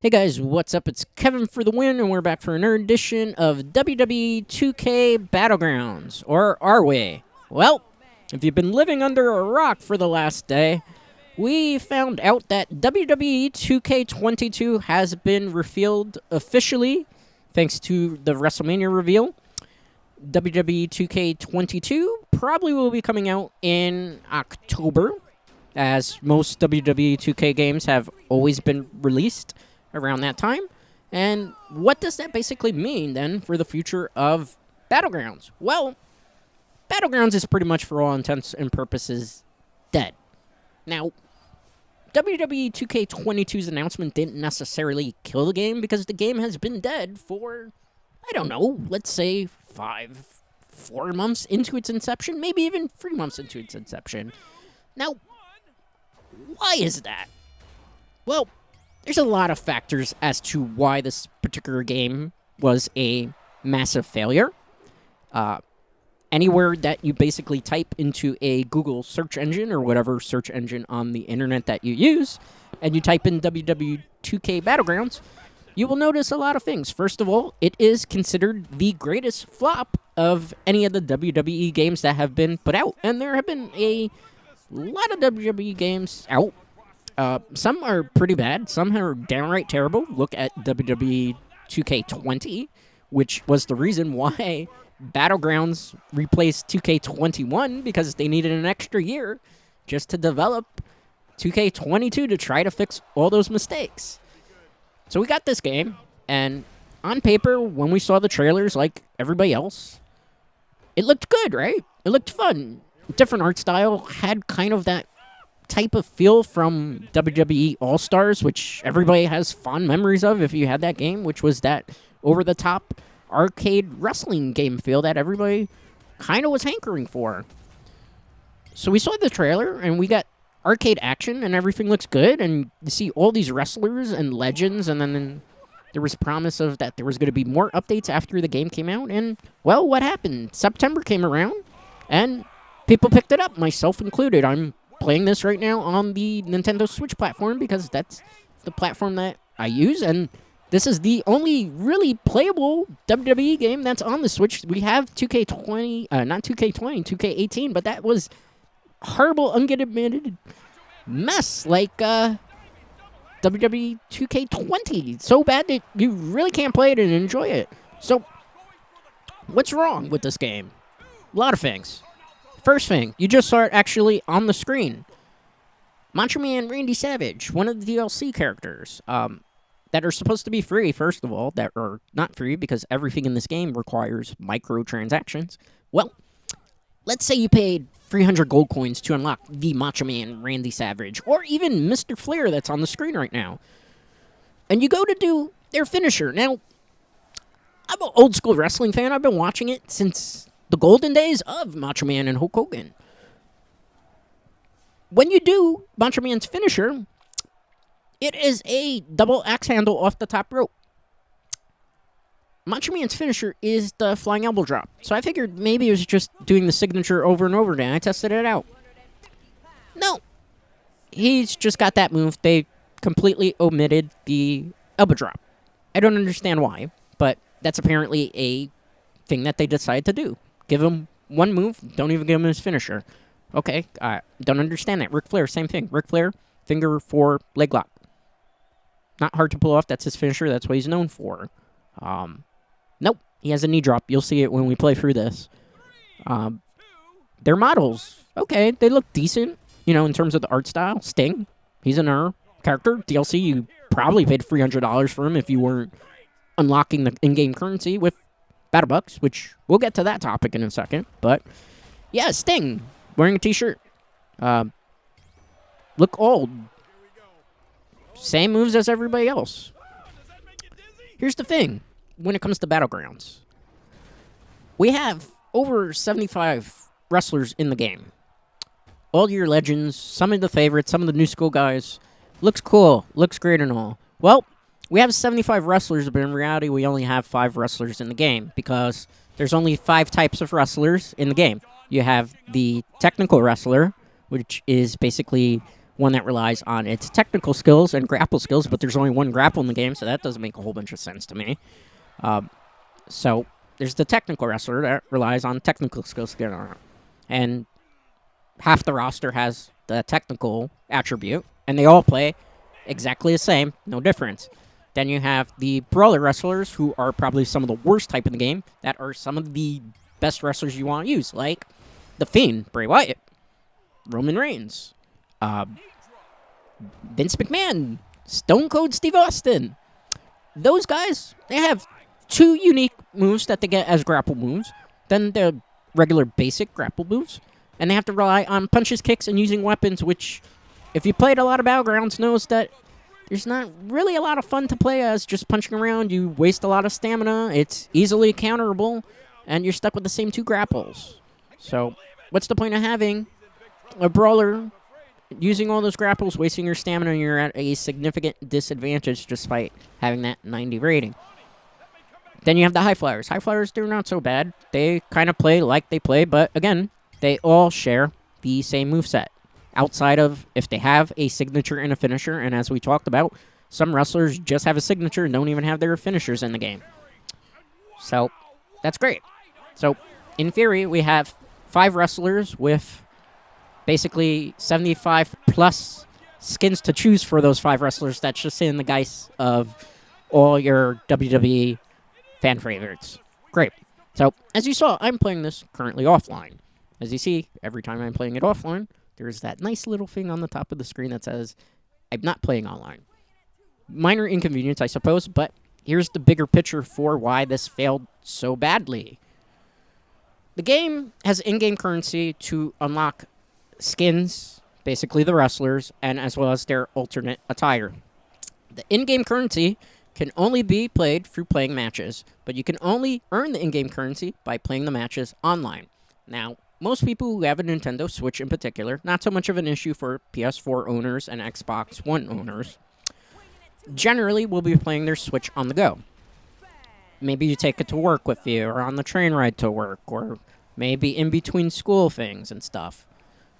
Hey guys, what's up? It's Kevin for the win, and we're back for another edition of WWE2K Battlegrounds, or are we? Well, if you've been living under a rock for the last day, we found out that WWE 2K22 has been revealed officially, thanks to the WrestleMania reveal. WWE 2K22 probably will be coming out in October, as most WWE 2K games have always been released around that time. And what does that basically mean, then, for the future of Battlegrounds? Well, Battlegrounds is pretty much, for all intents and purposes, dead. Now, WWE 2K22's announcement didn't necessarily kill the game, because the game has been dead for, I don't know, let's say 4 months into its inception, maybe even 3 months into its inception. Now, why is that? Well, there's a lot of factors as to why this particular game was a massive failure. Anywhere that you basically type into a Google search engine or whatever search engine on the internet that you use, and you type in WWE2K Battlegrounds, you will notice a lot of things. First of all, it is considered the greatest flop of any of the WWE games that have been put out. And there have been a lot of WWE games out. Some are pretty bad. Some are downright terrible. Look at WWE 2K20, which was the reason why Battlegrounds replaced 2K21, because they needed an extra year just to develop 2K22 to try to fix all those mistakes. So we got this game, and on paper, when we saw the trailers like everybody else, it looked good, right? It looked fun. Different art style, had kind of that type of feel from WWE All-Stars, which everybody has fond memories of if you had that game, which was that over-the-top arcade wrestling game feel that everybody kind of was hankering for. So we saw the trailer, and we got arcade action, and everything looks good, and you see all these wrestlers and legends, and then there was promise of that there was going to be more updates after the game came out, and, well, what happened? September came around, and people picked it up, myself included. I'm playing this right now on the Nintendo Switch platform because that's the platform that I use, and this is the only really playable WWE game that's on the Switch. We have 2K20, not 2K20, 2K18, but that was horrible, unadmitted mess like WWE 2K20. So bad that you really can't play it and enjoy it. So, what's wrong with this game? A lot of things. First thing, you just saw it actually on the screen. Macho Man Randy Savage, one of the DLC characters that are supposed to be free, first of all, that are not free because everything in this game requires microtransactions. Well, let's say you paid 300 gold coins to unlock the Macho Man Randy Savage, or even Mr. Flair that's on the screen right now. And you go to do their finisher. Now, I'm an old school wrestling fan. I've been watching it since the golden days of Macho Man and Hulk Hogan. When you do Macho Man's finisher, it is a double axe handle off the top rope. Macho Man's finisher is the flying elbow drop. So I figured maybe it was just doing the signature over and over again. I tested it out. No. He's just got that move. They completely omitted the elbow drop. I don't understand why, but that's apparently a thing that they decided to do. Give him one move, don't even give him his finisher. Okay, don't understand that. Ric Flair, same thing. Ric Flair, finger 4 leg lock. Not hard to pull off. That's his finisher. That's what he's known for. Nope, he has a knee drop. You'll see it when we play through this. They're models. Okay, they look decent, in terms of the art style. Sting, he's an character. DLC, you probably paid $300 for him if you weren't unlocking the in-game currency with BattleBucks, which we'll get to that topic in a second. But, yeah, Sting, wearing a t-shirt. Look old. Same moves as everybody else. Here's the thing. When it comes to Battlegrounds, we have over 75 wrestlers in the game. All your legends, some of the favorites, some of the new school guys. Looks cool. Looks great and all. Well, we have 75 wrestlers, but in reality, we only have 5 wrestlers in the game because there's only 5 types of wrestlers in the game. You have the technical wrestler, which is basically one that relies on its technical skills and grapple skills, but there's only one grapple in the game, so that doesn't make a whole bunch of sense to me. So there's the technical wrestler that relies on technical skills to get on, and half the roster has the technical attribute, and they all play exactly the same, no difference. Then you have the brawler wrestlers, who are probably some of the worst type in the game, that are some of the best wrestlers you want to use, like The Fiend, Bray Wyatt, Roman Reigns, Vince McMahon, Stone Cold Steve Austin. Those guys, they have two unique moves that they get as grapple moves, then the regular basic grapple moves, and they have to rely on punches, kicks, and using weapons, which, if you played a lot of Battlegrounds, knows that there's not really a lot of fun to play as just punching around. You waste a lot of stamina, it's easily counterable, and you're stuck with the same two grapples. So, what's the point of having a brawler using all those grapples, wasting your stamina, and you're at a significant disadvantage despite having that 90 rating? Then you have the high flyers. High flyers, they're not so bad. They kind of play like they play, but again, they all share the same moveset. Outside of if they have a signature and a finisher, and as we talked about, some wrestlers just have a signature and don't even have their finishers in the game. So, that's great. So, in theory, we have 5 wrestlers with basically 75 plus skins to choose for those 5 wrestlers. That's just in the guise of all your WWE fan favorites. Great. So, as you saw, I'm playing this currently offline. As you see, every time I'm playing it offline, there's that nice little thing on the top of the screen that says, I'm not playing online. Minor inconvenience, I suppose, but here's the bigger picture for why this failed so badly. The game has in-game currency to unlock skins, basically the wrestlers, and as well as their alternate attire. The in-game currency can only be played through playing matches, but you can only earn the in-game currency by playing the matches online. Now, most people who have a Nintendo Switch in particular, not so much of an issue for PS4 owners and Xbox One owners, generally will be playing their Switch on the go. Maybe you take it to work with you, or on the train ride to work, or maybe in between school things and stuff.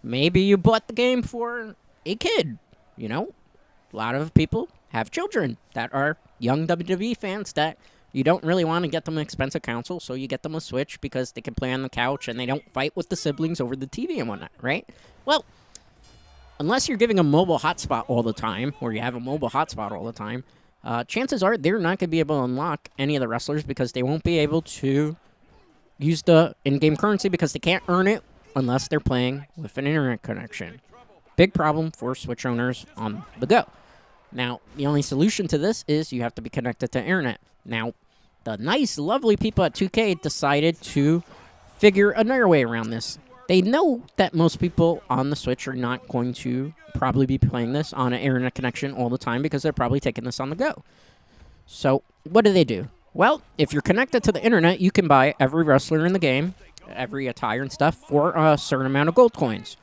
Maybe you bought the game for a kid, you know? A lot of people have children that are young WWE fans that you don't really want to get them an expensive console, so you get them a Switch because they can play on the couch and they don't fight with the siblings over the TV and whatnot, right? Well, unless you're giving a mobile hotspot all the time, or you have a mobile hotspot all the time, chances are they're not going to be able to unlock any of the wrestlers because they won't be able to use the in-game currency because they can't earn it unless they're playing with an internet connection. Big problem for Switch owners on the go. Now, the only solution to this is you have to be connected to internet. Now, the nice, lovely people at 2K decided to figure another way around this. They know that most people on the Switch are not going to probably be playing this on an internet connection all the time because they're probably taking this on the go. So, what do? Well, if you're connected to the internet, you can buy every wrestler in the game, every attire and stuff, for a certain amount of gold coins.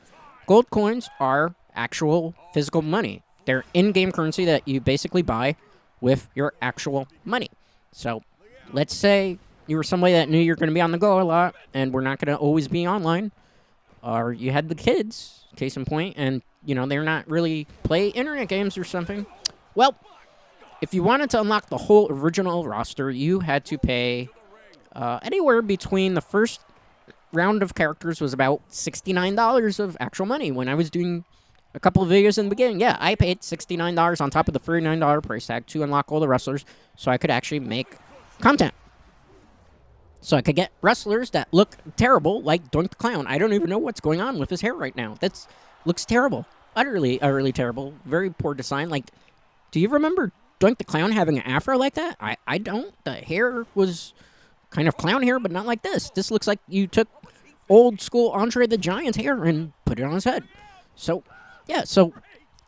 Gold coins are actual physical money. They're in-game currency that you basically buy with your actual money. So, let's say you were somebody that knew you were going to be on the go a lot, and we're not going to always be online, or you had the kids, case in point, and, you know, they're not really play internet games or something. Well, if you wanted to unlock the whole original roster, you had to pay anywhere between the first round of characters was about $69 of actual money. When I was doing a couple of videos in the beginning, yeah, I paid $69 on top of the $39 price tag to unlock all the wrestlers so I could actually make content. So I could get wrestlers that look terrible, like Doink the Clown. I don't even know what's going on with his hair right now. That looks terrible. Utterly terrible. Very poor design. Like, do you remember Doink the Clown having an afro like that? I don't. The hair was kind of clown hair, but not like this. This looks like you took old school Andre the Giant's hair and put it on his head. So, yeah, so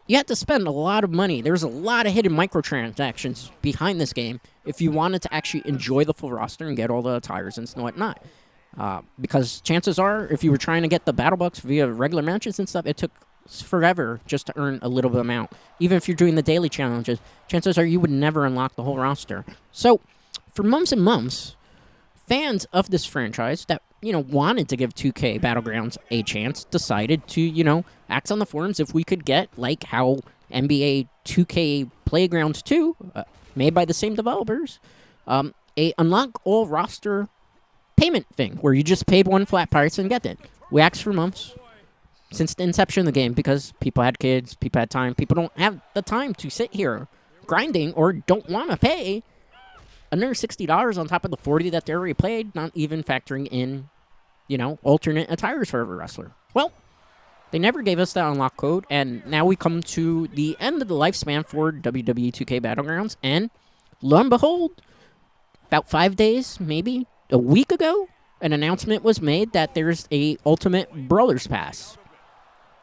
you had to spend a lot of money. There's a lot of hidden microtransactions behind this game if you wanted to actually enjoy the full roster and get all the attires and whatnot. Because chances are, if you were trying to get the battle bucks via regular matches and stuff, it took forever just to earn a little bit amount. Even if you're doing the daily challenges, chances are you would never unlock the whole roster. So, for months and months, fans of this franchise that wanted to give 2K Battlegrounds a chance, decided to, act on the forums if we could get, like how NBA 2K Playgrounds 2, made by the same developers, a unlock all roster payment thing where you just paid one flat price and get it. We asked for months since the inception of the game because people had kids, people had time. People don't have the time to sit here grinding or don't want to pay another $60 on top of the $40 that they already paid, not even factoring in, alternate attires for every wrestler. Well, they never gave us that unlock code, and now we come to the end of the lifespan for WWE 2K Battlegrounds, and lo and behold, about 5 days, maybe a week ago, an announcement was made that there's a Ultimate Brawlers Pass.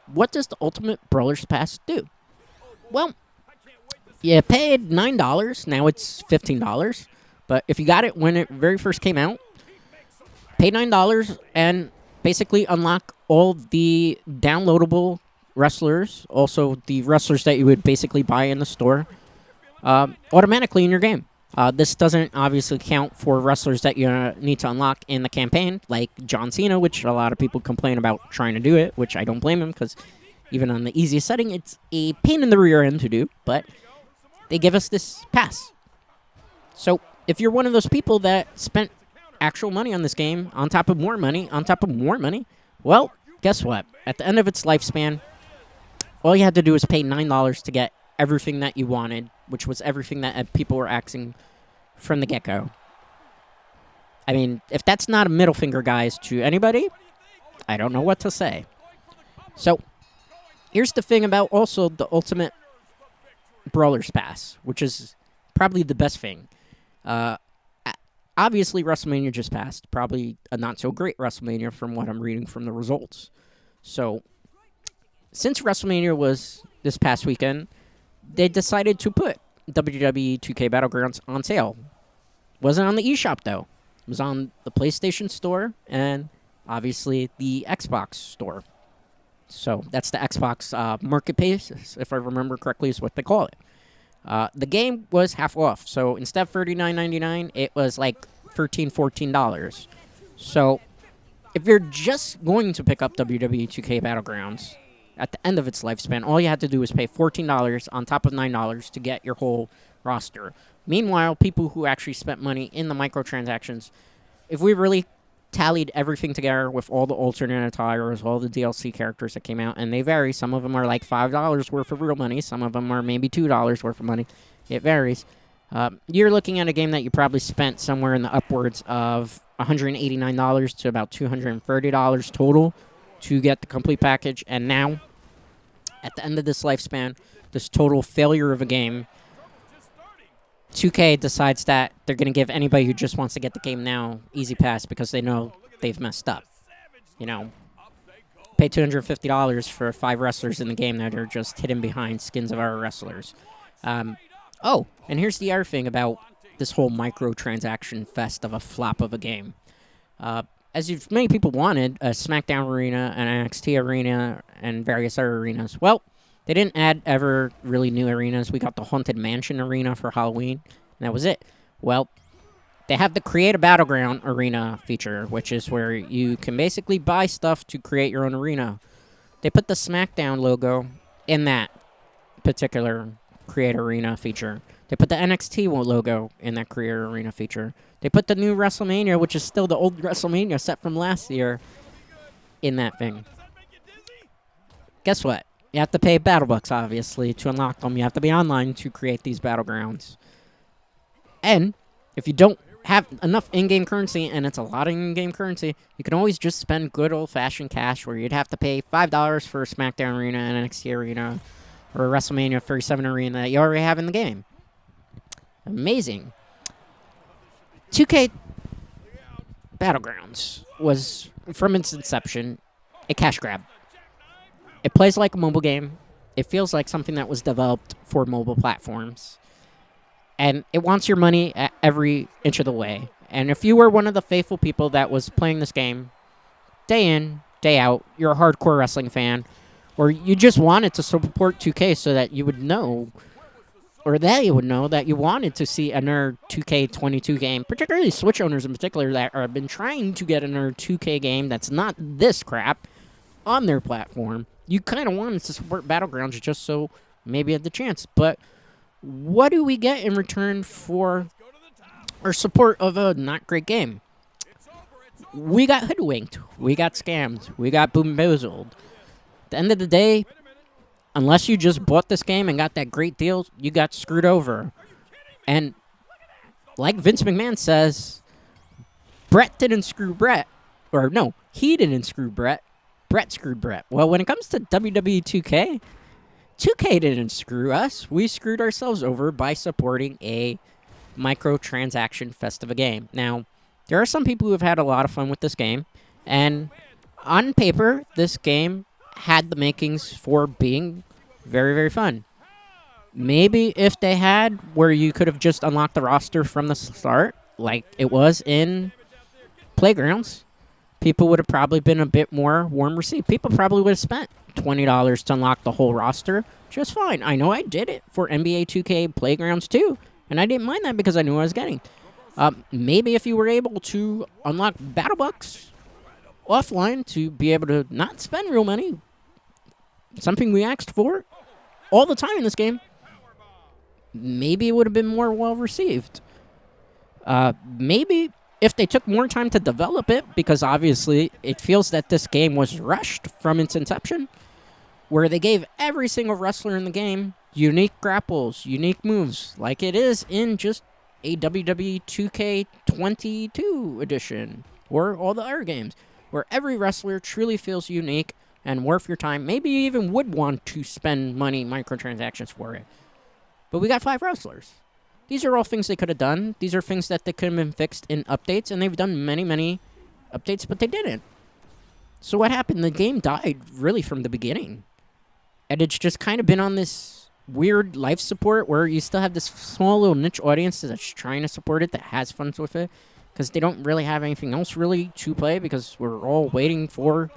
What does the Ultimate Brawlers Pass do? Well, you paid $9, now it's $15, but if you got it when it very first came out, pay $9 and basically unlock all the downloadable wrestlers, also the wrestlers that you would basically buy in the store, automatically in your game. This doesn't obviously count for wrestlers that you need to unlock in the campaign, like John Cena, which a lot of people complain about trying to do it, which I don't blame them, because even on the easiest setting, it's a pain in the rear end to do, but they give us this pass. So if you're one of those people that spent actual money on this game, on top of more money, on top of more money, well, guess what? At the end of its lifespan, all you had to do was pay $9 to get everything that you wanted, which was everything that people were asking from the get-go. I mean, if that's not a middle finger, guys, to anybody, I don't know what to say. So, here's the thing about also the Ultimate Brawlers Pass, which is probably the best thing. Obviously, WrestleMania just passed. Probably a not-so-great WrestleMania from what I'm reading from the results. So, since WrestleMania was this past weekend, they decided to put WWE 2K Battlegrounds on sale. Wasn't on the eShop, though. It was on the PlayStation Store and, obviously, the Xbox Store. So, that's the Xbox Marketplace, if I remember correctly, is what they call it. The game was half off. So, instead of $39.99, it was like $13, $14. So, if you're just going to pick up WWE 2K Battlegrounds at the end of its lifespan, all you had to do was pay $14 on top of $9 to get your whole roster. Meanwhile, people who actually spent money in the microtransactions, if we really tallied everything together with all the alternate attires, all the DLC characters that came out, and they vary. Some of them are like $5 worth of real money. Some of them are maybe $2 worth of money. It varies. You're looking at a game that you probably spent somewhere in the upwards of $189 to about $230 total to get the complete package. And now, at the end of this lifespan, this total failure of a game, 2K decides that they're going to give anybody who just wants to get the game now easy pass because they know they've messed up. Pay $250 for 5 wrestlers in the game that are just hidden behind skins of our wrestlers. Oh, and here's the other thing about this whole microtransaction fest of a flop of a game. As many people wanted, a SmackDown arena, an NXT arena, and various other arenas. Well, they didn't add ever really new arenas. We got the Haunted Mansion arena for Halloween, and that was it. Well, they have the Create a Battleground arena feature, which is where you can basically buy stuff to create your own arena. They put the SmackDown logo in that particular Create Arena feature. They put the NXT logo in that Create Arena feature. They put the new WrestleMania, which is still the old WrestleMania set from last year, in that thing. Guess what? You have to pay BattleBucks, obviously, to unlock them. You have to be online to create these battlegrounds. And if you don't have enough in-game currency, and it's a lot of in-game currency, you can always just spend good old-fashioned cash where you'd have to pay $5 for a SmackDown arena, an NXT arena, or a WrestleMania 37 arena that you already have in the game. Amazing. 2K Battlegrounds was, from its inception, a cash grab. It plays like a mobile game. It feels like something that was developed for mobile platforms. And it wants your money at every inch of the way. And if you were one of the faithful people that was playing this game day in, day out, you're a hardcore wrestling fan, or you just wanted to support 2K so that you would know or they would know that you wanted to see another 2K22 game, particularly Switch owners in particular that have been trying to get another 2K game that's not this crap on their platform. You kind of wanted to support Battlegrounds just so maybe you had the chance. But what do we get in return for our support of a not great game? We got hoodwinked. We got scammed. We got bamboozled. At the end of the day, unless you just bought this game and got that great deal, you got screwed over. And like Vince McMahon says, Brett didn't screw Brett. Or no, he didn't screw Brett. Brett screwed Brett. Well, when it comes to WWE 2K, 2K didn't screw us. We screwed ourselves over by supporting a microtransaction fest of a game. Now, there are some people who have had a lot of fun with this game. And on paper, this game had the makings for being very, very fun. Maybe if they had where you could have just unlocked the roster from the start, like it was in Playgrounds, people would have probably been a bit more warm received. People probably would have spent $20 to unlock the whole roster just fine. I know I did it for NBA 2K Playgrounds too, and I didn't mind that because I knew what I was getting. Maybe if you were able to unlock Battle Bucks offline to be able to not spend real money, something we asked for all the time in this game, maybe it would have been more well-received. Maybe if they took more time to develop it, because obviously it feels that this game was rushed from its inception, where they gave every single wrestler in the game unique grapples, unique moves, like it is in just a WWE 2K22 edition, or all the other games, where every wrestler truly feels unique and worth your time. Maybe you even would want to spend money microtransactions for it. But we got 5 wrestlers. These are all things they could have done. These are things that they could have been fixed in updates, and they've done many, many updates, but they didn't. So what happened? The game died really from the beginning. And it's just kind of been on this weird life support where you still have this small little niche audience that's trying to support it, that has fun with it, because they don't really have anything else really to play, because we're all waiting for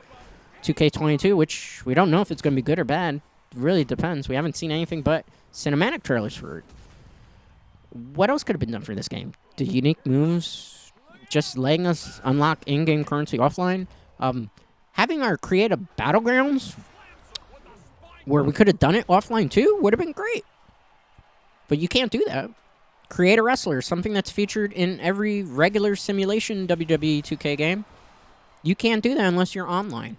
2K22, which we don't know if it's going to be good or bad. It really depends. We haven't seen anything but cinematic trailers for it. What else could have been done for this game? The unique moves, just letting us unlock in-game currency offline, having our creative battlegrounds where we could have done it offline too would have been great. But you can't do that. Create a wrestler, something that's featured in every regular simulation WWE 2K game. You can't do that unless you're online.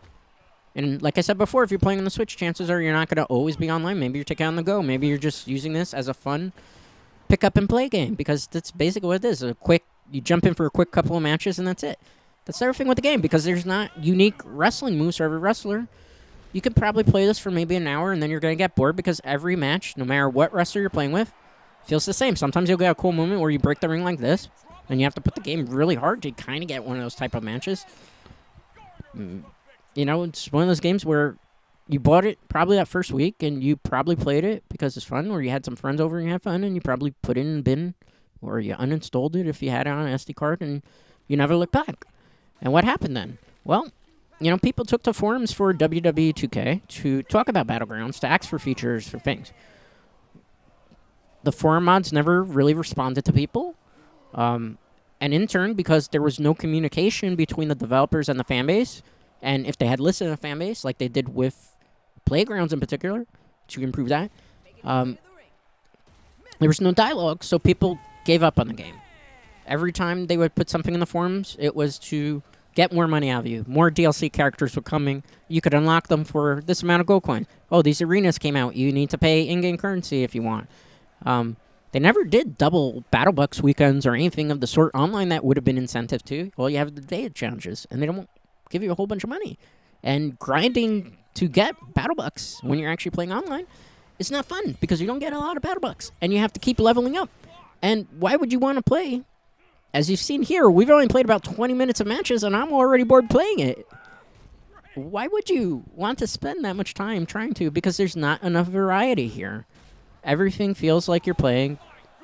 And like I said before, if you're playing on the Switch, chances are you're not going to always be online. Maybe you're taking it on the go. Maybe you're just using this as a fun pick up and play game, because that's basically what it is. You jump in for a quick couple of matches and that's it. That's everything with the game, because there's not unique wrestling moves for every wrestler. You could probably play this for maybe an hour and then you're going to get bored, because every match, no matter what wrestler you're playing with, feels the same. Sometimes you'll get a cool moment where you break the ring like this, and you have to put the game really hard to kind of get one of those type of matches. You know, it's one of those games where you bought it probably that first week, and you probably played it because it's fun, or you had some friends over and you had fun, and you probably put it in the bin, or you uninstalled it if you had it on an SD card, and you never looked back. And what happened then? Well, you know, people took to forums for WWE 2K to talk about Battlegrounds, to ask for features, for things. The forum mods never really responded to people. And in turn, because there was no communication between the developers and the fan base, and if they had listened to the fan base, like they did with Playgrounds in particular, to improve that, there was no dialogue, so people gave up on the game. Every time they would put something in the forums, it was to get more money out of you. More DLC characters were coming. You could unlock them for this amount of gold coins. Oh, these arenas came out. You need to pay in-game currency if you want. They never did double Battle Bucks weekends or anything of the sort online that would have been incentive to. Well, you have the day challenges, and they don't give you a whole bunch of money. And grinding to get Battle Bucks when you're actually playing online is not fun, because you don't get a lot of Battle Bucks, and you have to keep leveling up. And why would you want to play? As you've seen here, we've only played about 20 minutes of matches, and I'm already bored playing it. Why would you want to spend that much time trying to? Because there's not enough variety here. Everything feels like you're playing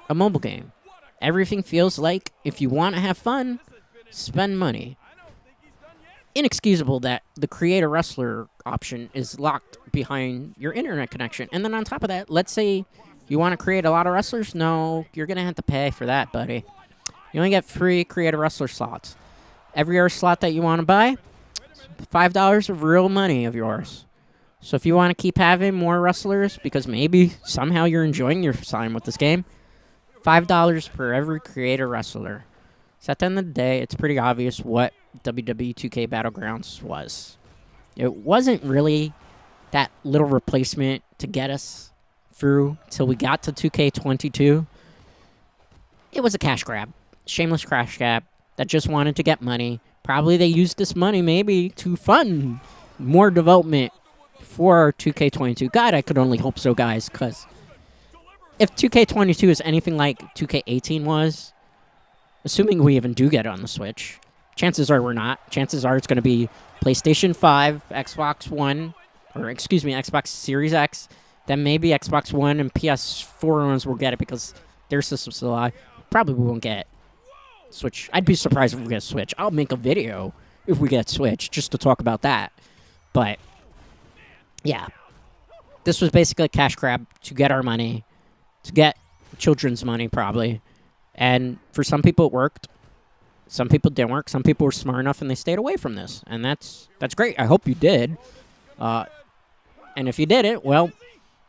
a mobile game. Everything feels like if you want to have fun, spend money. Inexcusable that the create a wrestler option is locked behind your internet connection. And then on top of that, let's say You want to create a lot of wrestlers? No, you're going to have to pay for that, buddy. You only get free create a wrestler slots. Every other slot that you want to buy, $5 of real money of yours. So if you want to keep having more wrestlers, because maybe somehow you're enjoying your time with this game, $5 per every creator wrestler. So at the end of the day, it's pretty obvious what WWE2K Battlegrounds was. It wasn't really that little replacement to get us through till we got to 2K22. It was a cash grab. Shameless cash grab that just wanted to get money. Probably they used this money maybe to fund more development for 2K22. God, I could only hope so, guys, because if 2K22 is anything like 2K18 was, assuming we even do get it on the Switch, chances are we're not. Chances are it's going to be PlayStation 5, Xbox One, or excuse me, Xbox Series X, then maybe Xbox One and PS4 ones will get it because their system's still alive. Probably we won't get Switch. I'd be surprised if we get Switch. I'll make a video if we get Switch just to talk about that. But yeah, this was basically a cash grab to get our money, to get children's money probably. And for some people it worked. Some people didn't work. Some people were smart enough and they stayed away from this. And that's great. I hope you did. And if you didn't, well,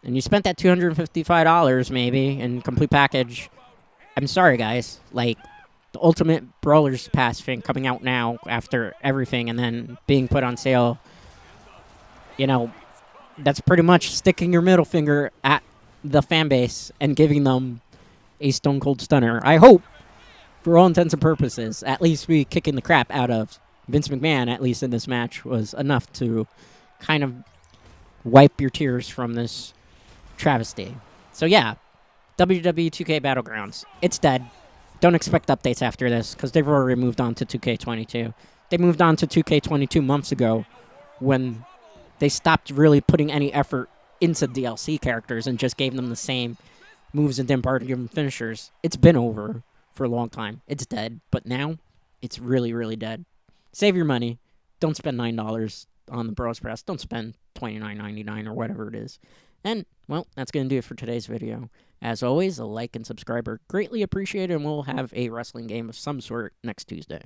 and you spent that $255 maybe in complete package, I'm sorry, guys. Like, the Ultimate Brawlers Pass thing coming out now after everything and then being put on sale, you know, that's pretty much sticking your middle finger at the fan base and giving them a Stone Cold Stunner. I hope, for all intents and purposes, at least we kicking the crap out of Vince McMahon, at least in this match, was enough to kind of wipe your tears from this travesty. So yeah, WWE2K Battlegrounds. It's dead. Don't expect updates after this, because they've already moved on to 2K22. They moved on to 2K22 months ago when they stopped really putting any effort into DLC characters and just gave them the same moves and didn't bother to give them finishers. It's been over for a long time. It's dead. But now, it's really, really dead. Save your money. Don't spend $9 on the Bros Press. Don't spend $29.99 or whatever it is. And, well, that's going to do it for today's video. As always, a like and subscribe are greatly appreciated, and we'll have a wrestling game of some sort next Tuesday.